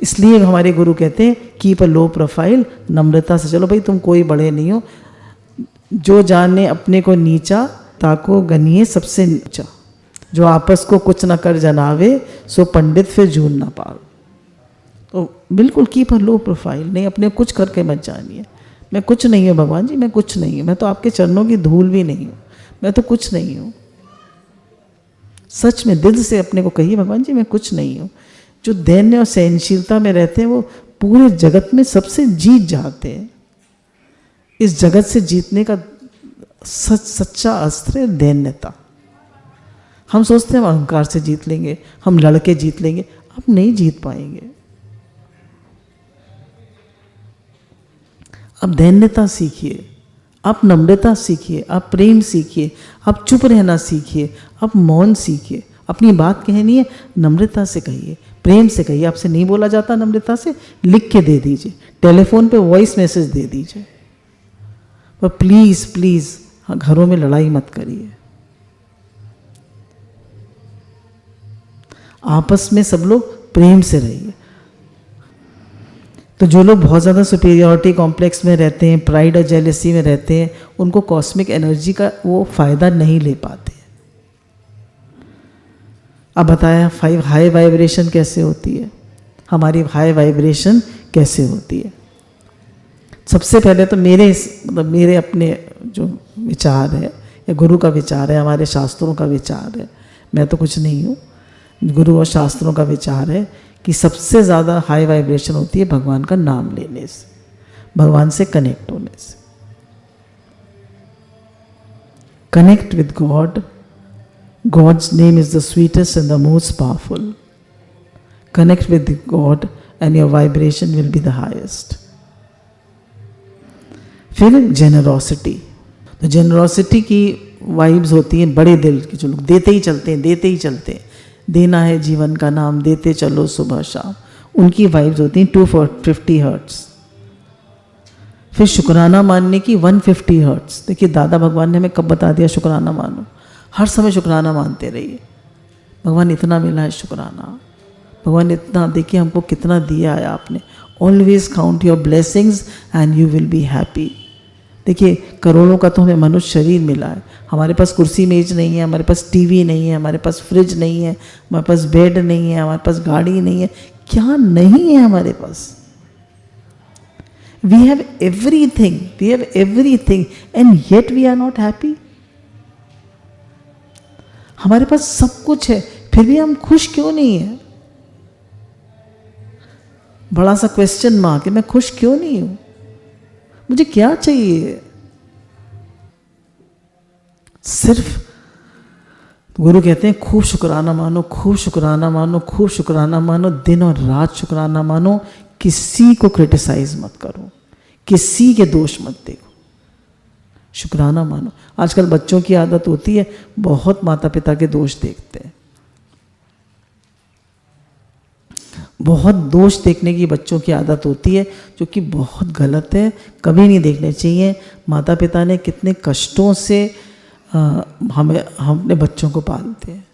इसलिए हमारे गुरु कहते हैं कीप अ लो प्रोफाइल, नम्रता से चलो। भाई तुम कोई बड़े नहीं हो, जो जाने अपने को नीचा, ताको गनिए सबसे नीचा। जो आपस को कुछ न कर जनावे, सो पंडित फिर झूल ना पाओ। तो बिल्कुल कीप अ लो प्रोफाइल, नहीं अपने कुछ करके मत जानिए। मैं कुछ नहीं हूँ भगवान जी, मैं कुछ नहीं हूँ, मैं तो आपके चरणों की धूल भी नहीं हूँ, मैं तो कुछ नहीं हूँ। सच में दिल से अपने को कहिए भगवान जी मैं कुछ नहीं हूँ। जो दैन्य और सहनशीलता में रहते हैं वो पूरे जगत में सबसे जीत जाते हैं। इस जगत से जीतने का सच्चा अस्त्र है दैन्यता। हम सोचते हैं हम अहंकार से जीत लेंगे, हम लड़के जीत लेंगे, आप नहीं जीत पाएंगे। आप दैन्यता सीखिए, आप नम्रता सीखिए, आप प्रेम सीखिए, आप चुप रहना सीखिए, आप मौन सीखिए। अपनी बात कहनी है नम्रता से कहिए, प्रेम से कहिए। आपसे नहीं बोला जाता नम्रता से, लिख के दे दीजिए, टेलीफोन पे वॉइस मैसेज दे दीजिए। पर प्लीज़ प्लीज़ घरों में लड़ाई मत करिए। आपस में सब लोग प्रेम से रहिए। तो जो लोग बहुत ज़्यादा सुपीरियरिटी कॉम्प्लेक्स में रहते हैं, प्राइड और जेलसी में रहते हैं, उनको कॉस्मिक एनर्जी का वो फ़ायदा नहीं ले पाते। अब बताया हाई वाइब्रेशन कैसे होती है, हमारी हाई वाइब्रेशन कैसे होती है। सबसे पहले तो मेरे अपने जो विचार है या गुरु का विचार है, हमारे शास्त्रों का विचार है, मैं तो कुछ नहीं हूँ, गुरु और शास्त्रों का विचार है कि सबसे ज़्यादा हाई वाइब्रेशन होती है भगवान का नाम लेने से। भगवान से कनेक्ट होने से। Connect with God, God's name is the sweetest and the most powerful. Connect with God and your vibration will be the highest. फिर जेनरोसिटी, तो जेनरोसिटी की वाइब्स होती हैं बड़े दिल की, जो लोग देते ही चलते हैं, देते ही चलते हैं, देना है जीवन का नाम, देते चलो सुबह शाम, उनकी वाइब्स होती हैं 250 हर्ट्स। फिर शुक्राना मानने की 150 हर्ट्स। देखिए दादा भगवान ने हमें कब बता दिया शुक्राना मानो, हर समय शुक्राना मानते रहिए। भगवान इतना मिला है शुक्राना, भगवान इतना, देखिए हमको कितना दिया है आपने। Always count your blessings and you will be happy. देखिए करोड़ों का तो हमें मनुष्य शरीर मिला है, हमारे पास कुर्सी मेज नहीं है, हमारे पास टीवी नहीं है, हमारे पास फ्रिज नहीं है, हमारे पास बेड नहीं है, हमारे पास गाड़ी नहीं है, क्या नहीं है हमारे पास? We have everything and yet we are not happy. हमारे पास सब कुछ है, फिर भी हम खुश क्यों नहीं है? बड़ा सा क्वेश्चन मार्क है, मैं खुश क्यों नहीं हूं? मुझे क्या चाहिए? सिर्फ गुरु कहते हैं खूब शुक्राना मानो, खूब शुक्राना मानो, खूब शुक्राना मानो, दिन और रात शुक्राना मानो, किसी को क्रिटिसाइज मत करो, किसी के दोष मत देखो, शुक्राना मानो। आजकल बच्चों की आदत होती है, बहुत माता पिता के दोष देखते हैं, बहुत दोष देखने की बच्चों की आदत होती है, जो कि बहुत गलत है, कभी नहीं देखने चाहिए। माता पिता ने कितने कष्टों से हम अपने बच्चों को पालते हैं।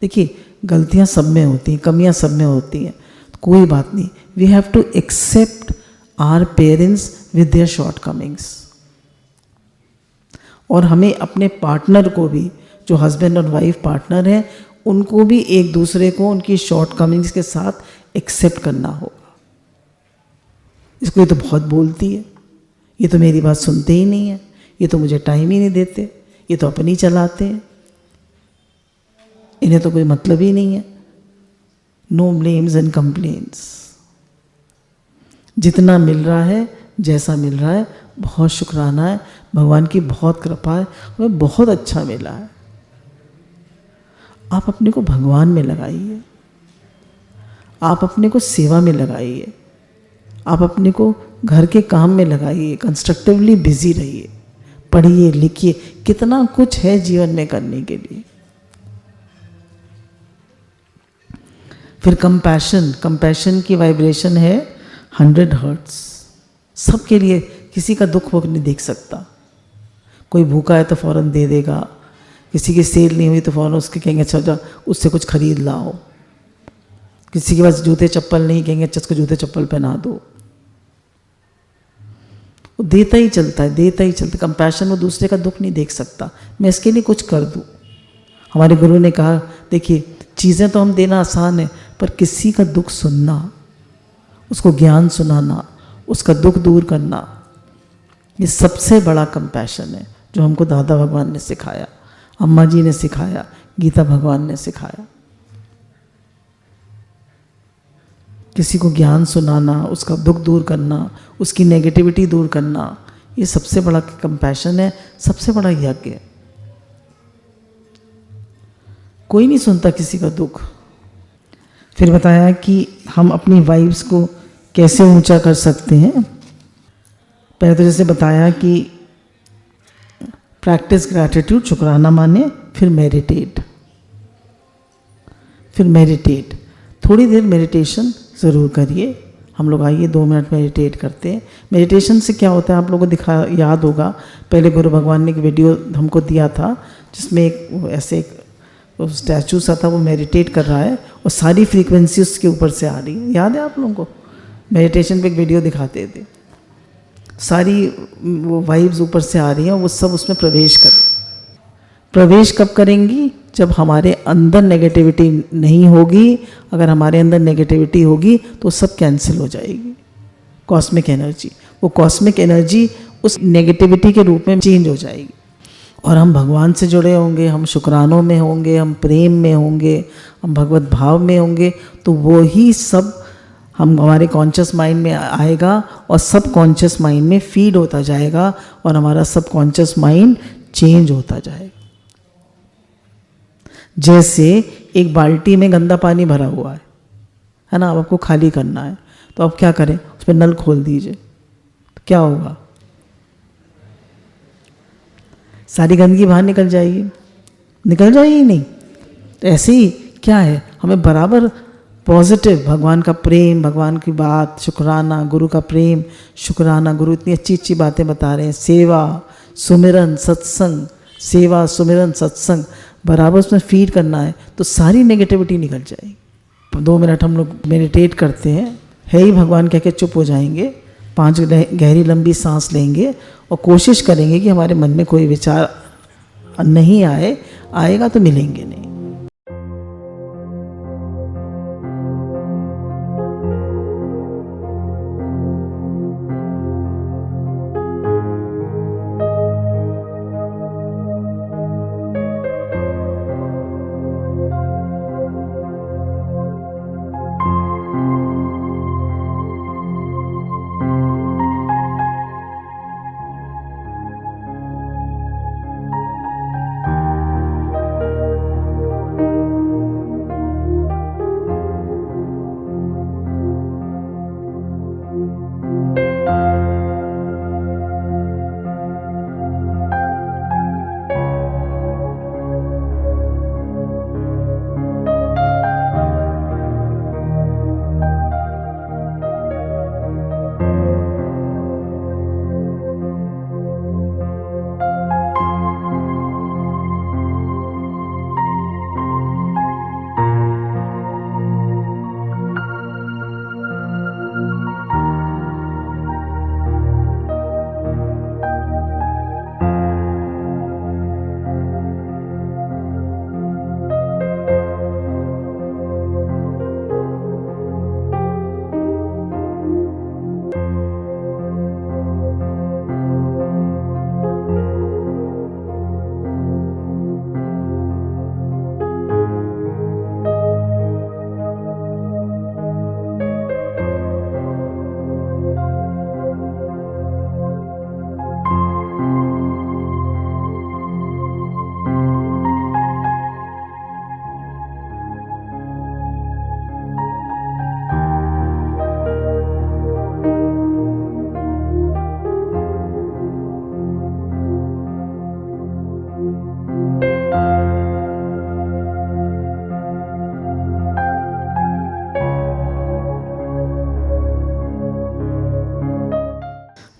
देखिए गलतियां सब में होती हैं, कमियां सब में होती हैं, कोई बात नहीं। We have to accept our parents with their shortcomings. और हमें अपने पार्टनर को भी, जो हस्बैंड और वाइफ पार्टनर हैं, उनको भी एक दूसरे को उनकी शॉर्ट कमिंग्स के साथ एक्सेप्ट करना होगा। इसको ये तो बहुत बोलती है, ये तो मेरी बात सुनते ही नहीं है, ये तो मुझे टाइम ही नहीं देते, ये तो अपनी चलाते हैं, इन्हें तो कोई मतलब ही नहीं है। No blames and complaints. जितना मिल रहा है, जैसा मिल रहा है, बहुत शुक्राना है, भगवान की बहुत कृपा है, हमें बहुत अच्छा मिला है। आप अपने को भगवान में लगाइए, आप अपने को सेवा में लगाइए, आप अपने को घर के काम में लगाइए, कंस्ट्रक्टिवली बिजी रहिए, पढ़िए लिखिए, कितना कुछ है जीवन में करने के लिए। फिर कंपैशन की वाइब्रेशन है 100 हर्ट्स। सबके लिए, किसी का दुख वो नहीं देख सकता। कोई भूखा है तो फौरन दे देगा, किसी की सेल नहीं हुई तो फौरन उसके कहेंगे अच्छा जा उससे कुछ खरीद लाओ, किसी के पास जूते चप्पल नहीं, कहेंगे अच्छा उसको जूते चप्पल पहना दो। वो देता ही चलता है, देता ही चलता। कंपैशन, वो दूसरे का दुख नहीं देख सकता, मैं इसके लिए कुछ कर दूँ। हमारे गुरु ने कहा देखिए चीज़ें तो हम देना आसान है, पर किसी का दुख सुनना, उसको ज्ञान सुनाना, उसका दुख दूर करना, ये सबसे बड़ा कंपैशन है जो हमको दादा भगवान ने सिखाया, अम्मा जी ने सिखाया, गीता भगवान ने सिखाया। किसी को ज्ञान सुनाना, उसका दुख दूर करना, उसकी नेगेटिविटी दूर करना, ये सबसे बड़ा कंपैशन है, सबसे बड़ा यज्ञ है। कोई नहीं सुनता किसी का दुख। फिर बताया कि हम अपनी वाइब्स को कैसे ऊंचा कर सकते हैं। पहले तो जैसे बताया कि प्रैक्टिस ग्रैटिट्यूड, शुक्राना माने, फिर मेडिटेट, थोड़ी देर मेडिटेशन ज़रूर करिए। हम लोग आइए 2 मिनट मेडिटेट करते हैं। मेडिटेशन से क्या होता है आप लोगों को याद होगा, पहले गुरु भगवान ने एक वीडियो हमको दिया था जिसमें एक ऐसे एक स्टैचू सा था, वो मेडिटेट कर रहा है और सारी फ्रीक्वेंसी उसके ऊपर से आ रही है। याद है आप लोगों को? मेडिटेशन पे एक वीडियो दिखाते थे, सारी वो वाइब्स ऊपर से आ रही हैं, वो सब उसमें प्रवेश कब करेंगी? जब हमारे अंदर नेगेटिविटी नहीं होगी। अगर हमारे अंदर नेगेटिविटी होगी तो सब कैंसिल हो जाएगी। कॉस्मिक एनर्जी, वो कॉस्मिक एनर्जी उस नेगेटिविटी के रूप में चेंज हो जाएगी और हम भगवान से जुड़े होंगे, हम शुक्रानों में होंगे, हम प्रेम में होंगे, हम भगवत भाव में होंगे, तो वो ही सब हम हमारे कॉन्शियस माइंड में आएगा और सब कॉन्शियस माइंड में फीड होता जाएगा और हमारा सब कॉन्शियस माइंड चेंज होता जाएगा। जैसे एक बाल्टी में गंदा पानी भरा हुआ है ना, अब आपको खाली करना है, तो आप क्या करें, उसमें नल खोल दीजिए, तो क्या होगा, सारी गंदगी बाहर निकल जाएगी, निकल जाएगी नहीं। तो ऐसे ही क्या है, हमें बराबर पॉजिटिव भगवान का प्रेम, भगवान की बात, शुक्राना, गुरु का प्रेम, शुक्राना, गुरु इतनी अच्छी अच्छी बातें बता रहे हैं, सेवा सुमिरन सत्संग, सेवा सुमिरन सत्संग बराबर उसमें फीड करना है, तो सारी नेगेटिविटी निकल जाएगी। 2 मिनट हम लोग मेडिटेट करते हैं, है ही भगवान कह के चुप हो जाएंगे, 5 गहरी लंबी सांस लेंगे और कोशिश करेंगे कि हमारे मन में कोई विचार नहीं आए, आएगा तो मिलेंगे नहीं।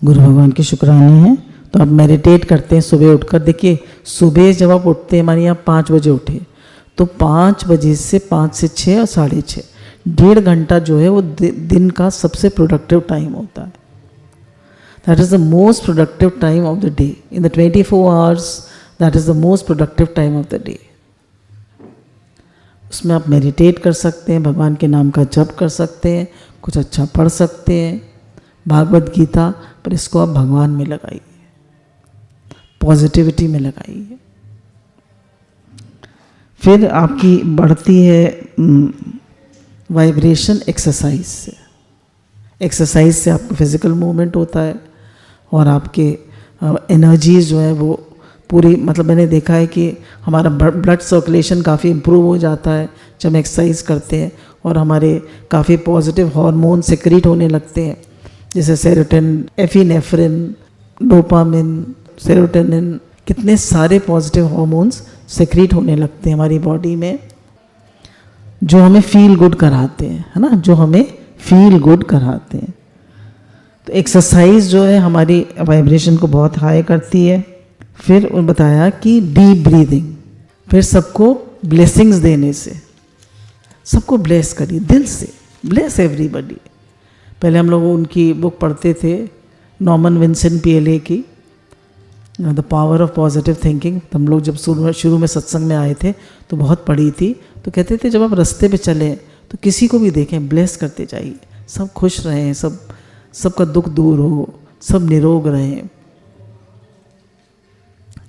गुरु भगवान के शुक्राने हैं। तो आप मेडिटेट करते हैं सुबह उठकर। देखिए सुबह जब आप उठते हैं, हमारे यहाँ 5 बजे उठे, तो 5 बजे से 5 से 6 और 6:30 1.5 घंटा जो है वो दिन का सबसे प्रोडक्टिव टाइम होता है। That is the most productive time of the day in the 24 hours. That is the most productive time of the day. उसमें आप मेडिटेट कर सकते हैं, भगवान के नाम का जप कर सकते हैं, कुछ अच्छा पढ़ सकते हैं, भागवत गीता, पर इसको आप भगवान में लगाइए, पॉजिटिविटी में लगाइए। फिर आपकी बढ़ती है वाइब्रेशन एक्सरसाइज से। एक्सरसाइज से आपको फिजिकल मूवमेंट होता है और आपके एनर्जीज जो है वो पूरी, मतलब मैंने देखा है कि हमारा ब्लड सर्कुलेशन काफ़ी इम्प्रूव हो जाता है जब हम एक्सरसाइज करते हैं, और हमारे काफ़ी पॉजिटिव हार्मोन सिक्रीट होने लगते हैं, जैसे सेरोटोनिन, एफिनेफ्रिन, डोपामिन, सेरोटोनिन, कितने सारे पॉजिटिव हार्मोन्स सिक्रीट होने लगते हैं हमारी बॉडी में, जो हमें फील गुड कराते हैं, है ना, जो हमें फील गुड कराते हैं। तो एक्सरसाइज जो है हमारी वाइब्रेशन को बहुत हाई करती है। फिर बताया कि डीप ब्रीदिंग, फिर सबको ब्लेसिंग्स देने से, सबको ब्लेस करिए दिल से, ब्लेस एवरीबॉडी। पहले हम लोग उनकी बुक पढ़ते थे, नॉर्मन विंसेंट पीएलए की the power of positive thinking. हम लोग जब शुरू में सत्संग में आए थे तो बहुत पढ़ी थी। तो कहते थे जब आप रास्ते पे चलें तो किसी को भी देखें, ब्लेस करते जाइए, सब खुश रहें, सबका दुख दूर हो, सब निरोग रहें।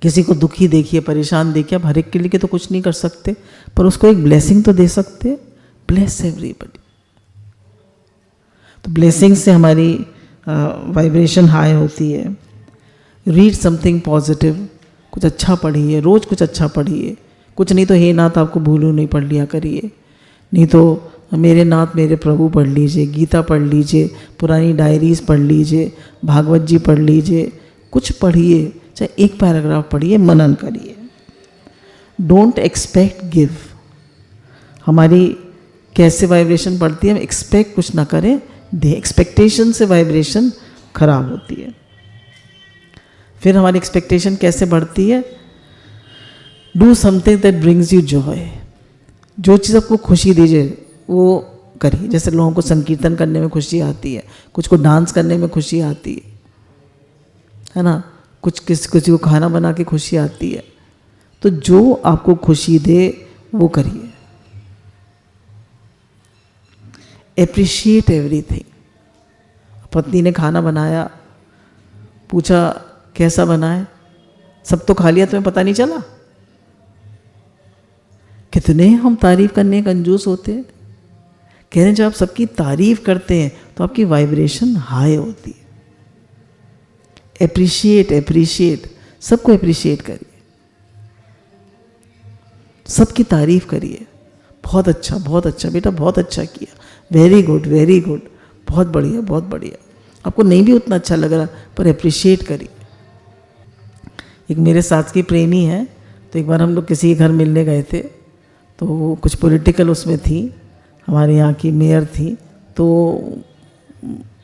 किसी को दुखी देखिए, परेशान देखिए, आप हर एक के लिए तो कुछ नहीं कर सकते, पर उसको एक ब्लेसिंग तो दे सकते। Bless everybody. तो ब्लेसिंग से हमारी वाइब्रेशन हाई होती है। रीड समथिंग पॉजिटिव, कुछ अच्छा पढ़िए, रोज़ कुछ अच्छा पढ़िए। कुछ नहीं तो हे नाथ आपको भूलू नहीं पढ़ लिया करिए, नहीं तो मेरे नाथ मेरे प्रभु पढ़ लीजिए, गीता पढ़ लीजिए, पुरानी डायरीज पढ़ लीजिए, भागवत जी पढ़ लीजिए, कुछ पढ़िए, चाहे एक पैराग्राफ पढ़िए, मनन करिए। Don't expect give. हमारी कैसे वाइब्रेशन बढ़ती है, हम एक्सपेक्ट कुछ ना करें, दे। एक्सपेक्टेशन से वाइब्रेशन खराब होती है। फिर हमारी एक्सपेक्टेशन कैसे बढ़ती है? Do something that brings you Joy. जो चीज़ आपको खुशी दीजिए वो करिए। जैसे लोगों को संकीर्तन करने में खुशी आती है, कुछ को डांस करने में खुशी आती है ना, कुछ किसी को खाना बना के खुशी आती है। तो जो आपको खुशी दे वो करिए। Appreciate everything. पत्नी ने खाना बनाया, पूछा कैसा बना है, सब तो खा लिया, तुम्हें पता नहीं चला? कितने हम तारीफ करने कंजूस होते हैं। कह रहे हैं जब आप सबकी तारीफ करते हैं तो आपकी वाइब्रेशन हाई होती है। एप्रिशिएट, एप्रिशिएट, सबको एप्रिशिएट करिए, सबकी तारीफ करिए। बहुत अच्छा बेटा, बहुत अच्छा किया, वेरी गुड, वेरी गुड, बहुत बढ़िया, बहुत बढ़िया। आपको नहीं भी उतना अच्छा लग रहा पर एप्रिशिएट करिए। एक मेरे साथ की प्रेमी है, तो एक बार हम लोग किसी के घर मिलने गए थे, तो वो कुछ पॉलिटिकल उसमें थी, हमारे यहाँ की मेयर थी, तो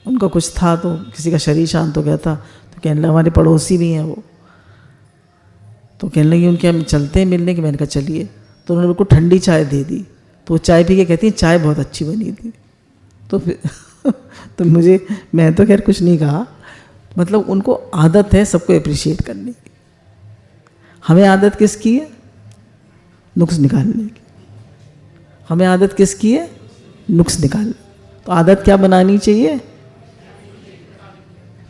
उनका कुछ था, तो किसी का शरीर शांत हो गया था, तो कहने लगा, हमारे पड़ोसी भी हैं वो, तो कहने लगी उनके हम चलते हैं मिलने के। मैंने कहा चलिए। तो उन्होंने बिल्कुल ठंडी चाय दे दी, तो वो चाय पी के कहती है चाय बहुत अच्छी बनी थी। तो फिर तो मैं तो खैर कुछ नहीं कहा, मतलब उनको आदत है सबको अप्रिशिएट करने की। हमें आदत किसकी है? नुक्स निकालने की। हमें आदत किसकी है? नुक्स निकालने। तो आदत क्या बनानी चाहिए?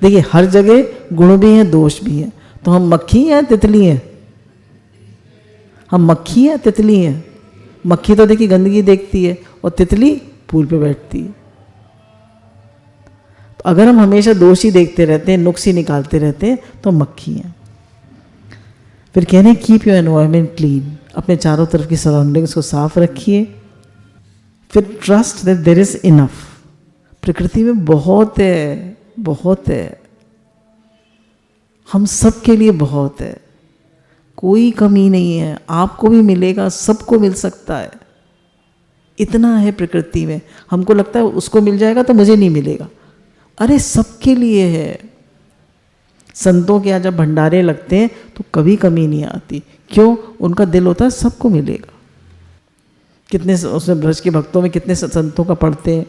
देखिए हर जगह गुण भी हैं, दोष भी हैं। तो हम मक्खी हैं, तितली हैं? हम मक्खी हैं, तितली हैं? मक्खी तो देखिए गंदगी देखती है और तितली फूल पे बैठती है। तो अगर हम हमेशा दोष ही देखते रहते हैं, नुक्स ही निकालते रहते हैं, तो मक्खी हैं। फिर कहने हैं कीप योर एनवायरनमेंट क्लीन। अपने चारों तरफ की सराउंडिंग्स को साफ रखिए। फिर trust that there is enough. प्रकृति में बहुत है, बहुत है, हम सब के लिए बहुत है, कोई कमी नहीं है। आपको भी मिलेगा, सबको मिल सकता है, इतना है प्रकृति में। हमको लगता है उसको मिल जाएगा तो मुझे नहीं मिलेगा। अरे सबके लिए है। संतों के यहाँ जब भंडारे लगते हैं तो कभी कमी नहीं आती। क्यों? उनका दिल होता है सबको मिलेगा। कितने उसमें ब्रज के भक्तों में कितने संतों का पढ़ते हैं,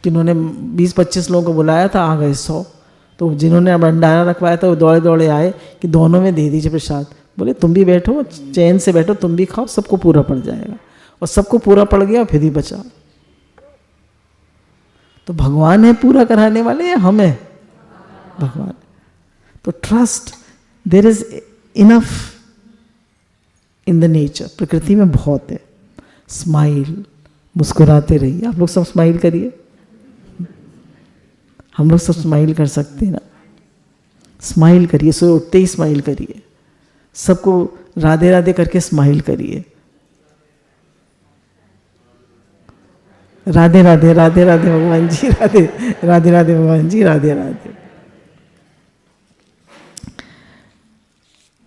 जिन्होंने 20-25 लोगों को बुलाया था, आ गए 100। तो जिन्होंने भंडारा रखवाया था वो दौड़े दौड़े आए कि दोनों में दे दीजिए प्रसाद। बोले तुम भी बैठो, चैन से बैठो, तुम भी खाओ, सबको पूरा पड़ जाएगा। और सबको पूरा पड़ गया, फिर ही बचा। तो भगवान है पूरा कराने वाले, या हम है? भगवान। तो trust there is enough in the nature. प्रकृति में बहुत है। स्माइल, मुस्कुराते रहिए। आप लोग सब स्माइल करिए। हम लोग सब स्माइल कर सकते हैं ना? स्माइल करिए, सोए उठते ही स्माइल करिए, सबको राधे राधे करके स्माइल करिए। राधे राधे, राधे राधे भगवान जी, राधे राधे, राधे भगवान ji, Radhe Radhe.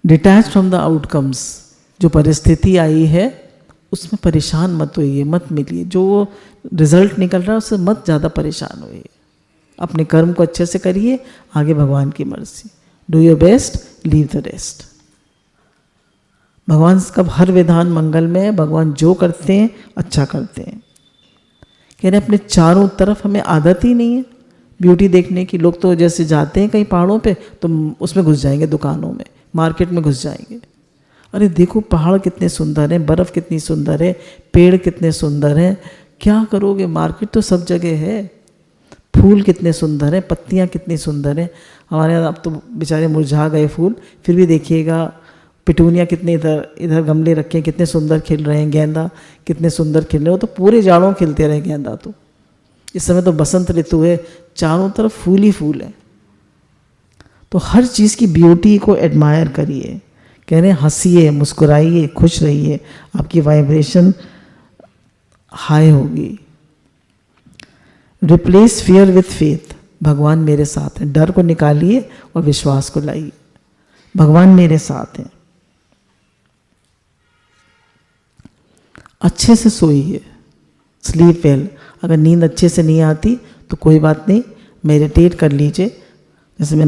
Detach from the outcomes. जो परिस्थिति आई है उसमें परेशान मत होइए, मत मिलिए। जो रिजल्ट निकल रहा है उससे मत ज़्यादा परेशान होइए। अपने कर्म को अच्छे से करिए, आगे भगवान की मर्जी। Do your best, leave the rest. भगवान का हर विधान मंगल में है। भगवान जो करते हैं अच्छा करते हैं। कह रहे अपने चारों तरफ हमें आदत ही नहीं है ब्यूटी देखने की। लोग तो जैसे जाते हैं कहीं पहाड़ों पे तो उसमें घुस जाएंगे, दुकानों में, मार्केट में घुस जाएंगे। अरे देखो पहाड़ कितने सुंदर हैं, बर्फ़ कितनी सुंदर है, पेड़ कितने सुंदर हैं, क्या करोगे? मार्केट तो सब जगह है। फूल कितने सुंदर हैं, पत्तियाँ कितनी सुंदर हैं। हमारे यहाँ अब तो बेचारे मुरझा गए फूल, फिर भी देखिएगा पिटूनिया कितने इधर इधर गमले रखे हैं, कितने सुंदर खिल रहे हैं। गेंदा कितने सुंदर खिल रहे हो, तो पूरे जाड़ों खिलते रहे गेंदा। तो इस समय तो बसंत ऋतु है, चारों तरफ फूल ही फूल है। तो हर चीज़ की ब्यूटी को एडमायर करिए। कह रहे हैं हंसिए, मुस्कुराइए, खुश रहिए, आपकी वाइब्रेशन हाई होगी। रिप्लेस फियर विथ फेथ, भगवान मेरे साथ हैं। डर को निकालिए और विश्वास को लाइए, भगवान मेरे साथ हैं। अच्छे से सोइए, स्लीप वेल। अगर नींद अच्छे से नहीं आती तो कोई बात नहीं, मेडिटेट कर लीजिए। जैसे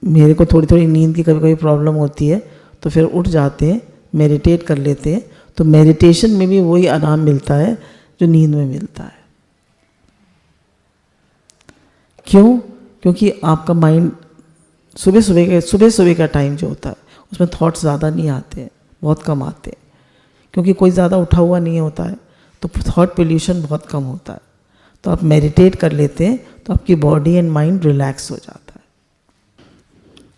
मेरे को थोड़ी थोड़ी नींद की कभी कभी प्रॉब्लम होती है, तो फिर उठ जाते हैं, मेडिटेट कर लेते हैं, तो मेडिटेशन में भी वही आराम मिलता है जो नींद में मिलता है। क्यों? क्योंकि आपका माइंड सुबह सुबह का टाइम जो होता है उसमें थॉट्स ज़्यादा नहीं आते हैं, बहुत कम आते हैं, क्योंकि कोई ज़्यादा उठा हुआ नहीं होता है, तो थॉट पोल्यूशन बहुत कम होता है। तो आप मेडिटेट कर लेते हैं तो आपकी बॉडी एंड माइंड रिलैक्स हो जाता है।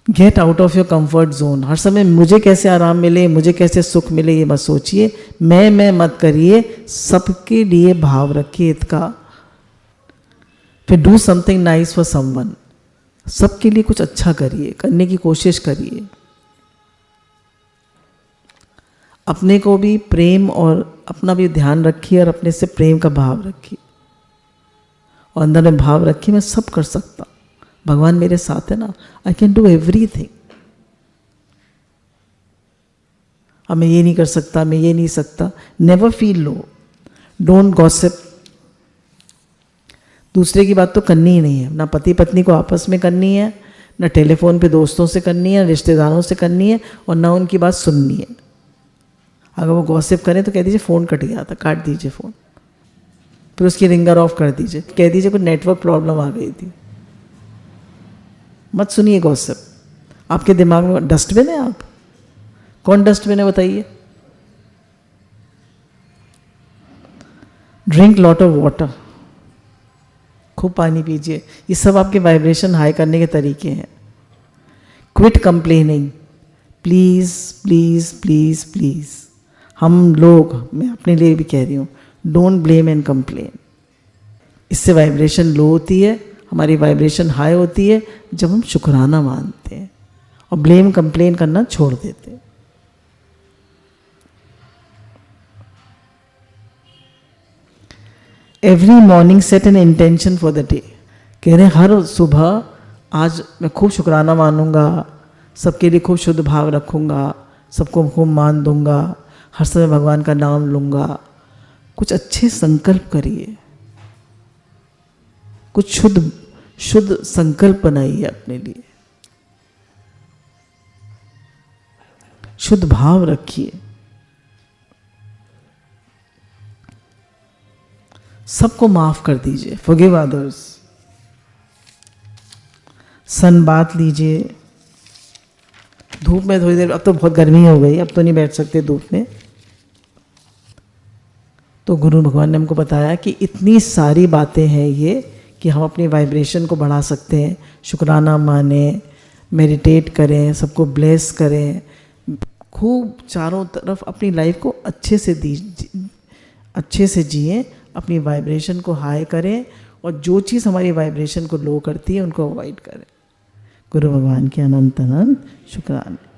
Get out of your comfort zone. हर समय मुझे कैसे आराम मिले, मुझे कैसे सुख मिले, ये मत सोचिए। मैं मत करिए, सबके लिए भाव रखिए हित का। फिर do something nice for someone, सबके लिए कुछ अच्छा करिए, करने की कोशिश करिए। अपने को भी प्रेम और अपना भी ध्यान रखिए और अपने से प्रेम का भाव रखिए और अंदर में भाव रखिए मैं सब कर सकता, भगवान मेरे साथ है ना, आई कैन डू एवरीथिंग। अब मैं ये नहीं कर सकता, मैं ये नहीं सकता, never feel low, don't gossip. दूसरे की बात तो करनी ही नहीं है, ना पति पत्नी को आपस में करनी है, ना टेलीफोन पे दोस्तों से करनी है, रिश्तेदारों से करनी है, और ना उनकी बात सुननी है। अगर वो गॉसिप करें तो कह दीजिए फ़ोन कट गया था, काट दीजिए फ़ोन, फिर उसकी रिंगर ऑफ कर दीजिए, कह दीजिए कोई नेटवर्क प्रॉब्लम आ गई थी। मत सुनिए गॉसिप। आपके दिमाग में डस्टबिन है आप? कौन डस्टबिन है बताइए? ड्रिंक लॉट ऑफ वाटर, खूब पानी पीजिए। ये सब आपके वाइब्रेशन हाई करने के तरीके हैं। Quit complaining, please please please please. हम लोग, मैं अपने लिए भी कह रही हूँ, डोंट ब्लेम एंड कंप्लेन। इससे वाइब्रेशन लो होती है, हमारी वाइब्रेशन हाई होती है जब हम शुक्राना मानते हैं और ब्लेम कंप्लेन करना छोड़ देते हैं। Every morning set an intention for the day. कह रहे हैं हर सुबह आज मैं खूब शुक्राना मानूंगा, सबके लिए खूब शुद्ध भाव रखूंगा, सबको खूब मान दूंगा, हर समय भगवान का नाम लूंगा। कुछ अच्छे संकल्प करिए, कुछ शुद्ध संकल्प बनाइए अपने लिए, शुद्ध भाव रखिए। सबको माफ कर दीजिए, फॉरगिव अदर्स। सन बात लीजिए, धूप में थोड़ी देर, अब तो बहुत गर्मी हो गई, अब तो नहीं बैठ सकते धूप में, तो गुरु भगवान ने हमको बताया कि इतनी सारी बातें हैं ये कि हम अपनी वाइब्रेशन को बढ़ा सकते हैं। शुक्राना माने, मेडिटेट करें, सबको ब्लेस करें, खूब चारों तरफ अपनी लाइफ को अच्छे से जिए, अपनी वाइब्रेशन को हाई करें और जो चीज़ हमारी वाइब्रेशन को लो करती है उनको अवॉइड करें। गुरु भगवान के अनंत अनंत शुक्राना।